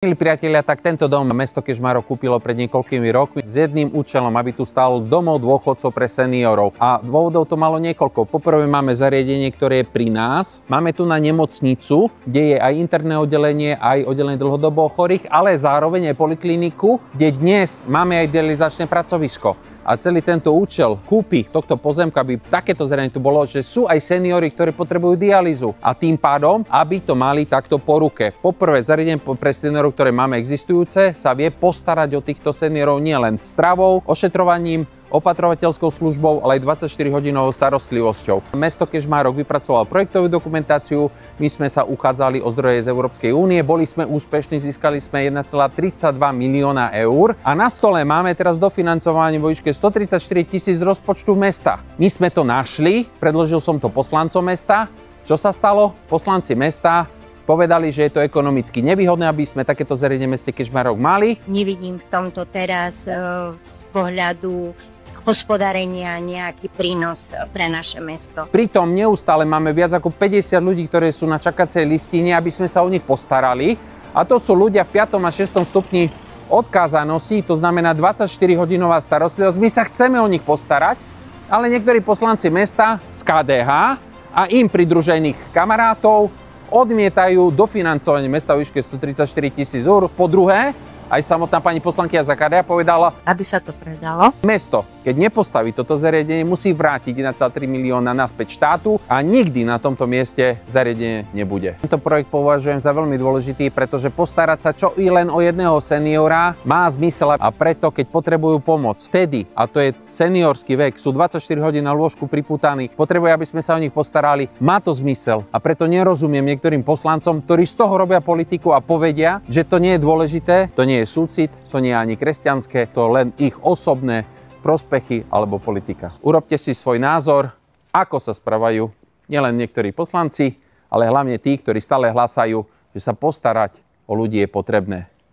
Milí priatelia, tak tento dom mesto Kežmarok kúpilo pred niekoľkými rokmi s jedným účelom, aby tu stál domov dôchodcov pre seniorov. A dôvodov to malo niekoľko. Poprvé máme zariadenie, ktoré je pri nás. Máme tu na nemocnicu, kde je aj interné oddelenie, aj oddelenie dlhodobo chorých, ale zároveň aj polikliniku, kde dnes máme aj dializačné pracovisko. A celý tento účel kúpy tohto pozemka, aby takéto zariadenie tu bolo, že sú aj seniori, ktorí potrebujú dialýzu. A tým pádom, aby to mali takto po ruke. Poprvé, zariadenie pre seniorov, ktoré máme existujúce, sa vie postarať o týchto seniorov nielen stravou, ošetrovaním, opatrovateľskou službou, ale aj 24-hodinovou starostlivosťou. Mesto Kežmarok vypracovalo projektovú dokumentáciu, my sme sa uchádzali o zdroje z Európskej únie, boli sme úspešní, získali sme 1,32 milióna eur a na stole máme teraz dofinancovanie vo výške 134 000 z rozpočtu mesta. My sme to našli, predložil som to poslancom mesta. Čo sa stalo? Poslanci mesta povedali, že je to ekonomicky nevýhodné, aby sme takéto zariadenie v meste Kežmarok mali. Nevidím v tomto teraz z pohľadu hospodárenia nejaký prínos pre naše mesto. Pritom neustále máme viac ako 50 ľudí, ktorí sú na čakacej listine, aby sme sa o nich postarali. A to sú ľudia v 5. a 6. stupni odkázanosti, to znamená 24-hodinová starostlivosť. My sa chceme o nich postarať, ale niektorí poslanci mesta z KDH a im pridružených kamarátov odmietajú dofinancovanie mesta o výške 134 000 eur. Po druhé, aj samotná pani poslankyňa za KDH povedala, aby sa to predalo. Mesto, keď nepostaví toto zariadenie, musí vrátiť 1,3 milióna naspäť štátu a nikdy na tomto mieste zariadenie nebude. Tento projekt považujem za veľmi dôležitý, pretože postarať sa čo i len o jedného seniora má zmysel a preto, keď potrebujú pomoc vtedy, a to je seniorský vek, sú 24 hodín na lôžku pripútaní, potrebujú, aby sme sa o nich postarali, má to zmysel a preto nerozumiem niektorým poslancom, ktorí z toho robia politiku a povedia, že to nie je dôležité, to nie je súcit, to nie je ani kresťanské, to len ich osobné prospechy alebo politika. Urobte si svoj názor, ako sa správajú nielen niektorí poslanci, ale hlavne tí, ktorí stále hlásajú, že sa postarať o ľudí je potrebné.